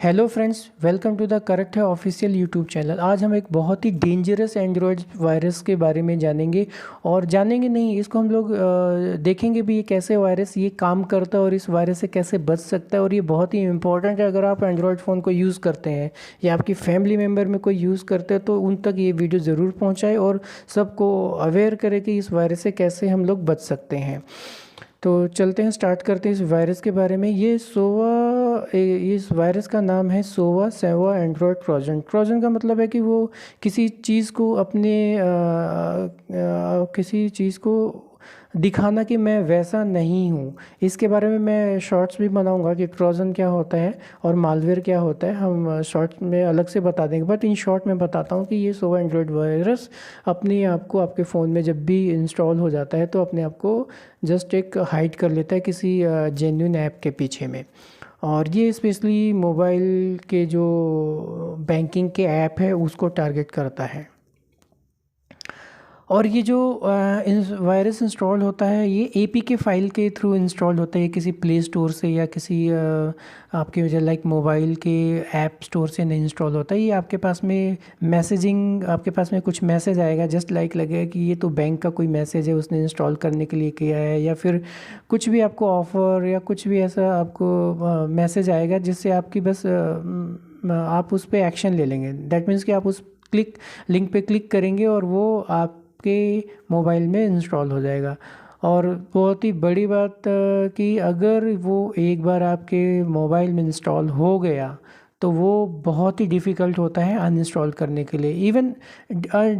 Hello friends, welcome to the correct है official YouTube channel. आज हम एक बहुत ही डेंजरस एंड्रॉयड वायरस के बारे में जानेंगे और जानेंगे नहीं, इसको हम लोग देखेंगे भी ये कैसे वायरस ये काम करता है और इस वायरस से कैसे बच सकता है। और ये बहुत ही इंपॉर्टेंट है, अगर आप एंड्रॉयड फ़ोन को यूज़ करते हैं या आपकी फैमिली मेम्बर में कोई यूज़ करते हैं तो उन तक ये वीडियो ज़रूर पहुँचाए और सबको अवेयर करे कि इस वायरस से कैसे हम लोग बच सकते हैं। तो चलते हैं, स्टार्ट करते हैं इस वायरस के बारे में। इस वायरस का नाम है सोवा सेवा एंड्रॉयड ट्रोजन। ट्रोजन का मतलब है कि वो किसी चीज़ को किसी चीज़ को दिखाना कि मैं वैसा नहीं हूँ। इसके बारे में मैं शॉर्ट्स भी बनाऊंगा कि ट्रोजन क्या होता है और मालवेयर क्या होता है, हम शॉर्ट्स में अलग से बता देंगे। बट इन शॉर्ट में बताता हूँ कि ये सोवा एंड्रॉयड वायरस अपने आप को आपके फ़ोन में जब भी इंस्टॉल हो जाता है तो अपने आप को जस्ट एक हाइड कर लेता है किसी जेन्युइन ऐप के पीछे में। और ये स्पेशली मोबाइल के जो बैंकिंग के ऐप है उसको टारगेट करता है। और ये जो वायरस इंस्टॉल होता है ये एपीके फाइल के थ्रू इंस्टॉल होता है, किसी प्ले स्टोर से या किसी आपके जो लाइक मोबाइल के ऐप स्टोर से नहीं इंस्टॉल होता है। ये आपके पास में मैसेजिंग, आपके पास में कुछ मैसेज आएगा, जस्ट लाइक लगेगा कि ये तो बैंक का कोई मैसेज है, उसने इंस्टॉल करने के लिए किया है, या फिर कुछ भी आपको ऑफ़र या कुछ भी ऐसा आपको मैसेज आएगा जिससे आपकी बस आप उस पर एक्शन ले लेंगे। दैट मीन्स कि आप उस लिंक पे क्लिक करेंगे और वो आपके मोबाइल में इंस्टॉल हो जाएगा। और बहुत ही बड़ी बात कि अगर वो एक बार आपके मोबाइल में इंस्टॉल हो गया तो वो बहुत ही डिफ़िकल्ट होता है अनइंस्टॉल करने के लिए। इवन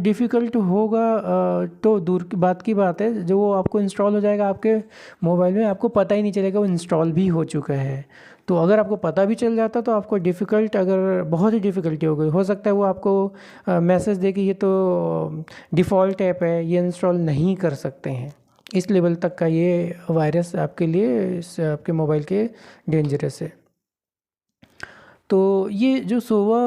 डिफ़िकल्ट होगा तो दूर की बात है, जो वो आपको इंस्टॉल हो जाएगा आपके मोबाइल में, आपको पता ही नहीं चलेगा वो इंस्टॉल भी हो चुका है। तो अगर आपको पता भी चल जाता तो आपको डिफ़िकल्ट, अगर बहुत ही डिफ़िकल्टी हो गई, हो सकता है वो आपको मैसेज दे कि ये तो डिफ़ॉल्ट ऐप है, ये इंस्टॉल नहीं कर सकते हैं। इस लेवल तक का ये वायरस आपके लिए आपके मोबाइल के डेंजरस है। तो ये जो सोवा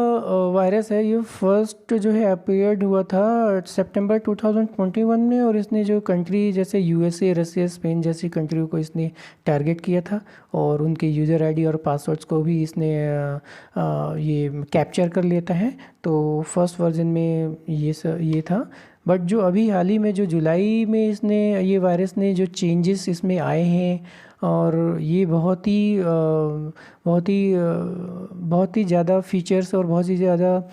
वायरस है ये फर्स्ट जो है अपीयर्ड हुआ था सितंबर 2021 में, और इसने जो कंट्री जैसे यूएसए, रसिया, स्पेन जैसी कंट्रियों को इसने टारगेट किया था और उनके यूज़र आईडी और पासवर्ड्स को भी इसने ये कैप्चर कर लेता है। तो फर्स्ट वर्जन में ये था। बट जो अभी हाल ही में जो जुलाई में इसने ये वायरस ने जो चेंजेस इसमें आए हैं, और ये बहुत ही ज़्यादा फीचर्स और बहुत ही ज़्यादा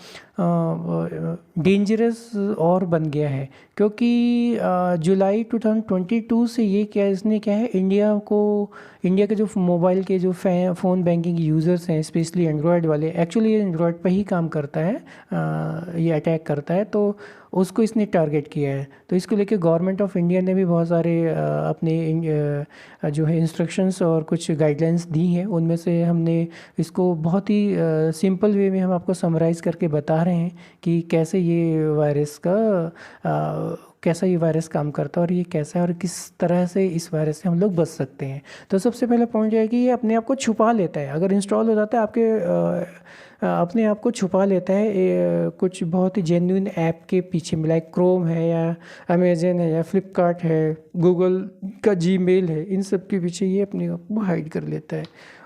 डेंजरस और बन गया है। क्योंकि जुलाई 2022 से ये इसने क्या है, इंडिया के जो मोबाइल के जो फ़ोन बैंकिंग यूज़र्स हैं, स्पेशली एंड्रॉयड वाले, एक्चुअली ये एंड्रॉयड पर ही काम करता है, ये अटैक करता है, तो उसको इसने टारगेट किया है। तो इसको लेके गवर्नमेंट ऑफ इंडिया ने भी बहुत सारे अपने जो है इंस्ट्रक्शंस और कुछ गाइडलाइंस दी हैं। उनमें से हमने इसको बहुत ही सिंपल वे में हम आपको समराइज़ करके बता रहे हैं कि कैसा ये वायरस काम करता है और ये कैसा है और किस तरह से इस वायरस से हम लोग बच सकते हैं। तो सबसे पहला पॉइंट है कि ये अपने आप को छुपा लेता है। अगर इंस्टॉल हो जाता है अपने आप को छुपा लेता है कुछ बहुत ही जेन्युइन ऐप के पीछे में, लाइक क्रोम है या अमेजन है या फ्लिपकार्ट है, गूगल का जीमेल है, इन सब के पीछे ये अपने आप को हाइड कर लेता है।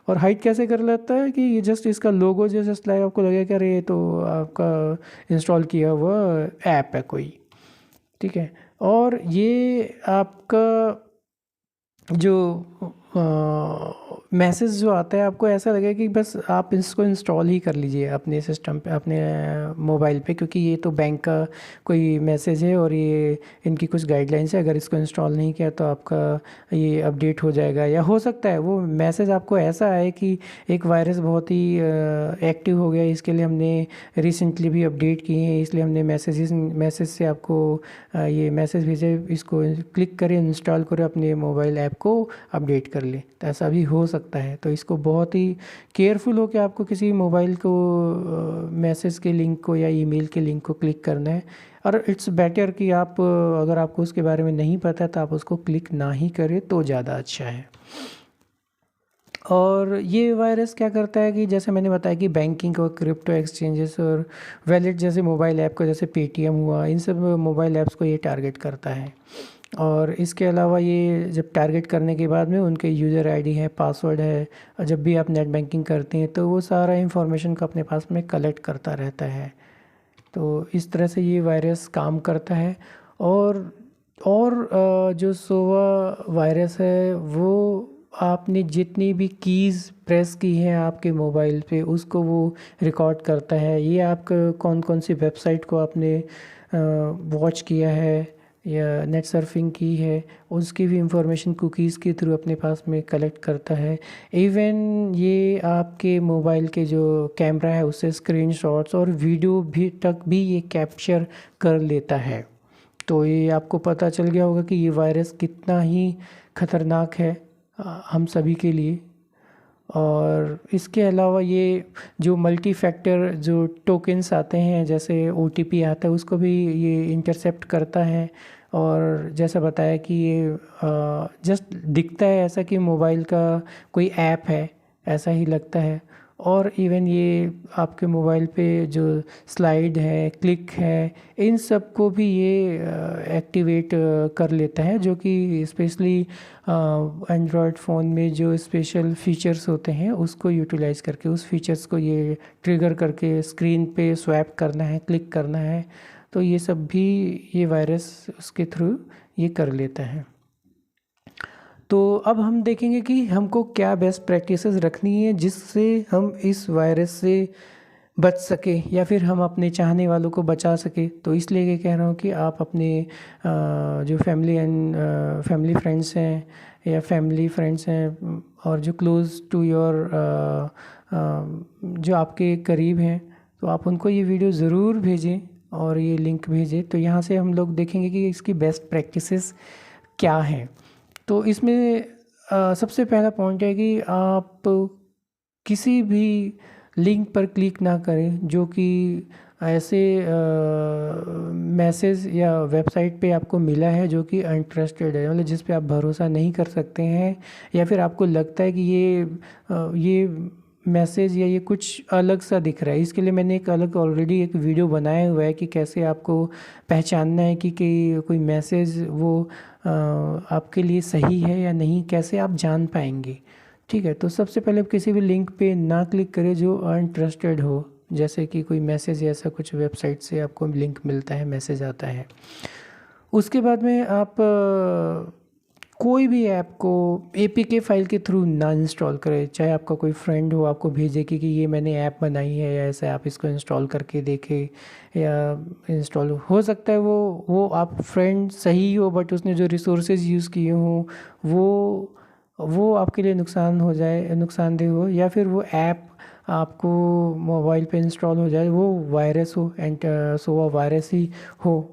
और हाइड कैसे कर लेता है कि ये जस्ट इसका लोगो जो जस्ट लाइक आपको लगेगा कि अरे ये तो आपका इंस्टॉल किया हुआ ऐप है कोई, ठीक है। और ये आपका जो मैसेज जो आता है आपको ऐसा लगेगा कि बस आप इसको इंस्टॉल ही कर लीजिए अपने सिस्टम पे, अपने मोबाइल पे, क्योंकि ये तो बैंक का कोई मैसेज है और ये इनकी कुछ गाइडलाइंस है। अगर इसको इंस्टॉल नहीं किया तो आपका ये अपडेट हो जाएगा, या हो सकता है वो मैसेज आपको ऐसा आए कि एक वायरस बहुत ही एक्टिव हो गया, इसके लिए हमने रिसेंटली भी अपडेट किए हैं, इसलिए हमने मैसेज से आपको ये मैसेज भेजे, इसको क्लिक करें, इंस्टॉल करें, अपने मोबाइल ऐप को अपडेट कर ले। तो ऐसा भी हो सकता है। तो इसको बहुत ही केयरफुल हो के आपको किसी मोबाइल को मैसेज के लिंक को या ईमेल के लिंक को क्लिक करना है। और इट्स बेटर कि आप अगर आपको उसके बारे में नहीं पता तो आप उसको क्लिक ना ही करें तो ज़्यादा अच्छा है। और ये वायरस क्या करता है कि जैसे मैंने बताया कि बैंकिंग और क्रिप्टो एक्सचेंजेस और वैलेट जैसे मोबाइल ऐप को, जैसे पेटीएम हुआ, इन सब मोबाइल ऐप्स को ये टारगेट करता है। और इसके अलावा ये जब टारगेट करने के बाद में उनके यूज़र आईडी है, पासवर्ड है, और जब भी आप नेट बैंकिंग करते हैं तो वो सारा इंफॉर्मेशन को अपने पास में कलेक्ट करता रहता है। तो इस तरह से ये वायरस काम करता है। और जो सोवा वायरस है वो आपने जितनी भी कीज़ प्रेस की हैं आपके मोबाइल पे उसको वो रिकॉर्ड करता है। ये आपका कौन कौन सी वेबसाइट को आपने वॉच किया है या नेट सर्फिंग की है, उसकी भी इंफॉर्मेशन कुकीज़ के थ्रू अपने पास में कलेक्ट करता है। इवन ये आपके मोबाइल के जो कैमरा है उससे स्क्रीनशॉट्स और वीडियो भी तक भी ये कैप्चर कर लेता है। तो ये आपको पता चल गया होगा कि ये वायरस कितना ही ख़तरनाक है हम सभी के लिए। और इसके अलावा ये जो मल्टी फैक्टर जो टोकन्स आते हैं, जैसे ओटीपी आता है, उसको भी ये इंटरसेप्ट करता है। और जैसा बताया कि ये जस्ट दिखता है ऐसा कि मोबाइल का कोई ऐप है, ऐसा ही लगता है। और इवन ये आपके मोबाइल पे जो स्लाइड है, क्लिक है, इन सब को भी ये एक्टिवेट कर लेता है, जो कि स्पेशली एंड्रॉयड फ़ोन में जो स्पेशल फ़ीचर्स होते हैं उसको यूटिलाइज़ करके, उस फीचर्स को ये ट्रिगर करके स्क्रीन पे स्वैप करना है, क्लिक करना है। तो ये सब भी ये वायरस उसके थ्रू ये कर लेता है। तो अब हम देखेंगे कि हमको क्या बेस्ट प्रैक्टिसेस रखनी है जिससे हम इस वायरस से बच सके या फिर हम अपने चाहने वालों को बचा सके। तो इसलिए ये कह रहा हूँ कि आप अपने जो फैमिली फ्रेंड्स हैं या फैमिली फ्रेंड्स हैं और जो क्लोज़ टू योर जो आपके करीब हैं, तो आप उनको ये वीडियो ज़रूर भेजें और ये लिंक भेजें। तो यहाँ से हम लोग देखेंगे कि इसकी बेस्ट प्रैक्टिसेस क्या हैं। तो इसमें सबसे पहला पॉइंट है कि आप किसी भी लिंक पर क्लिक ना करें जो कि ऐसे मैसेज या वेबसाइट पे आपको मिला है जो कि अनट्रस्टेड है, मतलब जिस पे आप भरोसा नहीं कर सकते हैं, या फिर आपको लगता है कि ये मैसेज या ये कुछ अलग सा दिख रहा है। इसके लिए मैंने एक अलग ऑलरेडी एक वीडियो बनाया हुआ है कि कैसे आपको पहचानना है कि कोई मैसेज वो आपके लिए सही है या नहीं, कैसे आप जान पाएंगे। ठीक है, तो सबसे पहले आप किसी भी लिंक पे ना क्लिक करें जो अनट्रस्टेड हो, जैसे कि कोई मैसेज या ऐसा कुछ वेबसाइट से आपको लिंक मिलता है, मैसेज आता है। उसके बाद में आप कोई भी ऐप को एपीके फाइल के थ्रू ना इंस्टॉल करें। चाहे आपका कोई फ्रेंड हो आपको भेजे कि ये मैंने ऐप बनाई है या ऐसा, आप इसको इंस्टॉल करके देखें, या इंस्टॉल हो सकता है वो आप फ्रेंड सही हो बट उसने जो रिसोर्सेज यूज़ किए हों वो आपके लिए नुकसानदेह हो, या फिर वो ऐप आपको मोबाइल पे इंस्टॉल हो जाए वो वायरस हो, सोवा वायरस ही हो।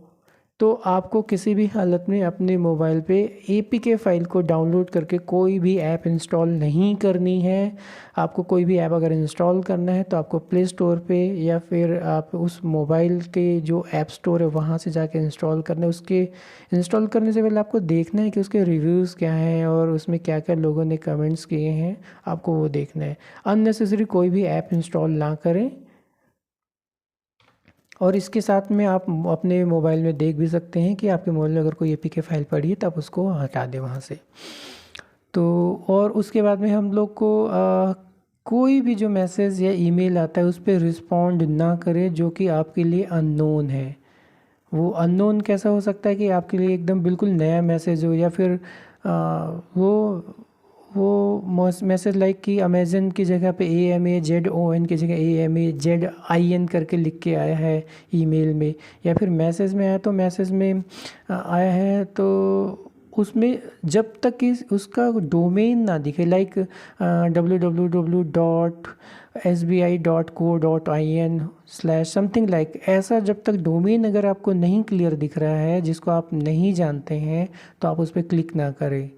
तो आपको किसी भी हालत में अपने मोबाइल पे एपीके फ़ाइल को डाउनलोड करके कोई भी ऐप इंस्टॉल नहीं करनी है। आपको कोई भी ऐप अगर इंस्टॉल करना है तो आपको प्ले स्टोर पे या फिर आप उस मोबाइल के जो ऐप स्टोर है वहाँ से जाके इंस्टॉल करना है। उसके इंस्टॉल करने से पहले आपको देखना है कि उसके रिव्यूज़ क्या हैं और उसमें क्या क्या लोगों ने कमेंट्स किए हैं, आपको वो देखना है। अननेसेसरी कोई भी ऐप इंस्टॉल ना करें। और इसके साथ में आप अपने मोबाइल में देख भी सकते हैं कि आपके मोबाइल में अगर कोई एपीके फाइल पड़ी है तो आप उसको हटा दें वहाँ से। तो और उसके बाद में हम लोग को कोई भी जो मैसेज या ईमेल आता है उस पर रिस्पॉन्ड ना करें जो कि आपके लिए अननोन है। वो अननोन कैसा हो सकता है कि आपके लिए एकदम बिल्कुल नया मैसेज हो, या फिर वो मैसेज लाइक कि अमेज़न की जगह पे AMAZON की जगह AMAZIN करके लिख के आया है ईमेल में, या फिर मैसेज में आया तो मैसेज में आया है तो उसमें जब तक कि उसका डोमेन ना दिखे, लाइक www.sbi.co.in/समथिंग लाइक, ऐसा जब तक डोमेन अगर आपको नहीं क्लियर दिख रहा है, जिसको आप नहीं जानते हैं, तो आप उस पर क्लिक ना करें।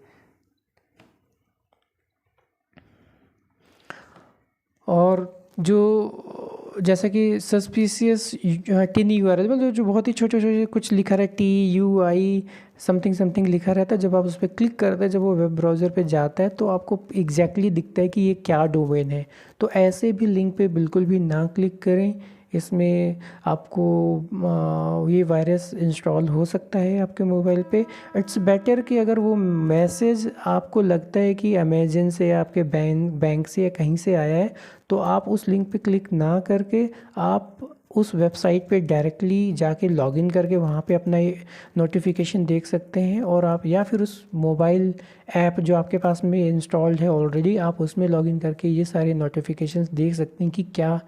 और जो जैसा कि सस्पिशियस टिनी URL, मतलब जो बहुत ही छोटे छोटे कुछ लिखा रहा है TUI समथिंग समथिंग लिखा रहता है, जब आप उस पर क्लिक करते हैं, जब वो वेब ब्राउज़र पे जाता है तो आपको एग्जैक्टली दिखता है कि ये क्या डोमेन है। तो ऐसे भी लिंक पे बिल्कुल भी ना क्लिक करें। इसमें आपको ये वायरस इंस्टॉल हो सकता है आपके मोबाइल पे। इट्स बेटर कि अगर वो मैसेज आपको लगता है कि अमेजन से या आपके बैंक से या कहीं से आया है, तो आप उस लिंक पे क्लिक ना करके आप उस वेबसाइट पे डायरेक्टली जाके लॉगिन करके वहाँ पे अपना ये नोटिफिकेशन देख सकते हैं। और आप या फिर उस मोबाइल ऐप जो आपके पास में इंस्टॉल्ड है ऑलरेडी, आप उसमें लॉगिन करके ये सारे नोटिफिकेशंस देख सकते हैं कि क्या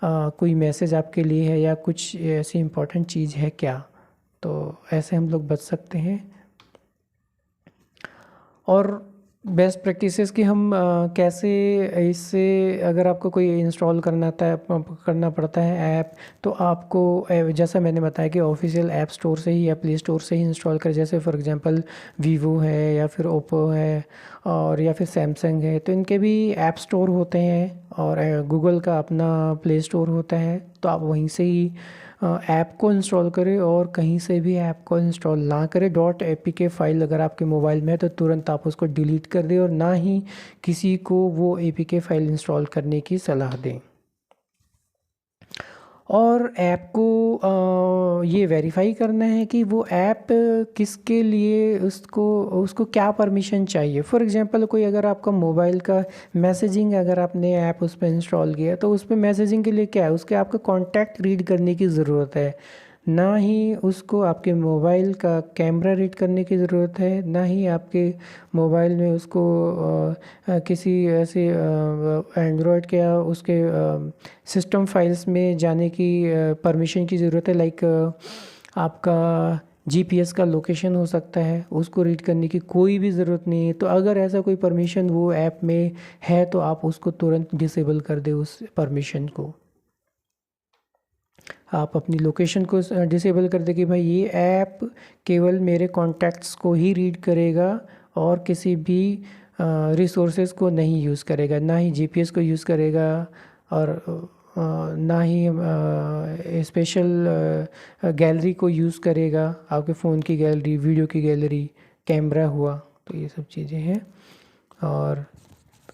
कोई मैसेज आपके लिए है या कुछ ऐसी इम्पोर्टेंट चीज़ है क्या। तो ऐसे हम लोग बच सकते हैं। और बेस्ट प्रैक्टिसेस कि हम कैसे इससे, अगर आपको कोई इंस्टॉल करना पड़ता है ऐप, तो आपको जैसा मैंने बताया कि ऑफिशियल ऐप स्टोर से ही या प्ले स्टोर से ही इंस्टॉल करें। जैसे फॉर एग्जांपल वीवो है या फिर ओप्पो है और या फिर सैमसंग है, तो इनके भी ऐप स्टोर होते हैं। और गूगल का अपना प्ले स्टोर होता है, तो आप वहीं से ही ऐप को इंस्टॉल करें। और कहीं से भी ऐप को इंस्टॉल ना करें। .apk फ़ाइल अगर आपके मोबाइल में है तो तुरंत आप उसको डिलीट कर दें, और ना ही किसी को वो apk फ़ाइल इंस्टॉल करने की सलाह दें। और ऐप को ये वेरीफाई करना है कि वो ऐप किसके लिए, उसको उसको क्या परमिशन चाहिए। फॉर एग्जांपल कोई अगर आपका मोबाइल का मैसेजिंग, अगर आपने ऐप उस पर इंस्टॉल किया, तो उस पर मैसेजिंग के लिए क्या है, उसके आपका कॉन्टैक्ट रीड करने की ज़रूरत है, ना ही उसको आपके मोबाइल का कैमरा रीड करने की ज़रूरत है, ना ही आपके मोबाइल में उसको किसी ऐसे एंड्रॉयड के या उसके सिस्टम फाइल्स में जाने की परमिशन की ज़रूरत है। लाइक आपका जीपीएस का लोकेशन हो सकता है, उसको रीड करने की कोई भी ज़रूरत नहीं है। तो अगर ऐसा कोई परमिशन वो ऐप में है, तो आप उसको तुरंत डिसेबल कर दें उस परमिशन को। आप अपनी लोकेशन को डिसेबल कर दें कि भाई ये ऐप केवल मेरे कॉन्टैक्ट्स को ही रीड करेगा और किसी भी रिसोर्सेज को नहीं यूज़ करेगा, ना ही जीपीएस को यूज़ करेगा, और ना ही स्पेशल गैलरी को यूज़ करेगा, आपके फ़ोन की गैलरी, वीडियो की गैलरी, कैमरा हुआ, तो ये सब चीज़ें हैं। और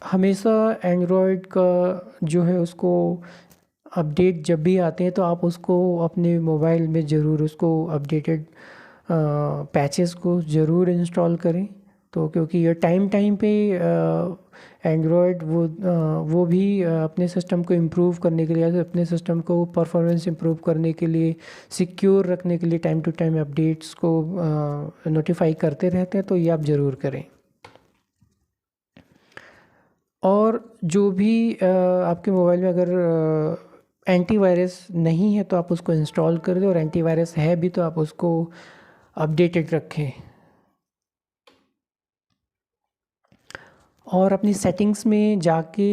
हमेशा एंड्रॉयड का जो है उसको अपडेट जब भी आते हैं, तो आप उसको अपने मोबाइल में ज़रूर उसको अपडेटेड पैचेस को ज़रूर इंस्टॉल करें। तो क्योंकि ये टाइम टाइम पे एंड्रॉयड वो भी अपने सिस्टम को इम्प्रूव करने के लिए, अपने सिस्टम को परफॉर्मेंस इम्प्रूव करने के लिए, सिक्योर रखने के लिए टाइम टू टाइम अपडेट्स को नोटिफाई करते रहते हैं। तो ये आप ज़रूर करें। और जो भी आपके मोबाइल में अगर एंटीवायरस नहीं है, तो आप उसको इंस्टॉल कर दें, और एंटीवायरस है भी तो आप उसको अपडेटेड रखें। और अपनी सेटिंग्स में जाके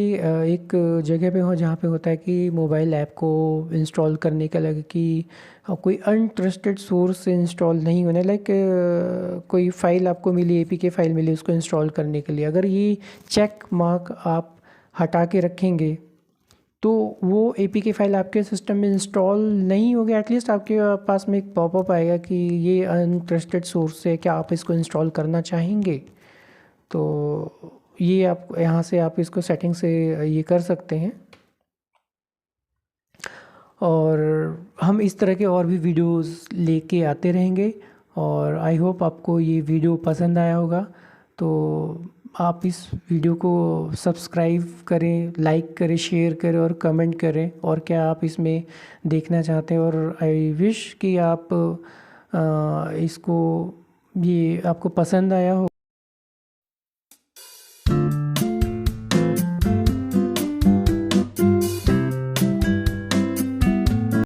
एक जगह पे हो जहाँ पे होता है कि मोबाइल ऐप को इंस्टॉल करने का लगे कि कोई अनट्रस्टेड सोर्स से इंस्टॉल नहीं होने, लाइक कोई फ़ाइल आपको मिली, एपीके फ़ाइल मिली उसको इंस्टॉल करने के लिए, अगर ये चेक मार्क आप हटा के रखेंगे, तो वो एपीके फ़ाइल आपके सिस्टम में इंस्टॉल नहीं होगी। एटलीस्ट आपके पास में एक पॉपअप आएगा कि ये अनट्रस्टेड सोर्स से, क्या आप इसको इंस्टॉल करना चाहेंगे। तो ये आप यहाँ से आप इसको सेटिंग से ये कर सकते हैं। और हम इस तरह के और भी वीडियोस लेके आते रहेंगे। और आई होप आपको ये वीडियो पसंद आया होगा। तो आप इस वीडियो को सब्सक्राइब करें, लाइक करें, शेयर करें और कमेंट करें, और क्या आप इसमें देखना चाहते हैं। और आई विश कि आप इसको, ये आपको पसंद आया हो।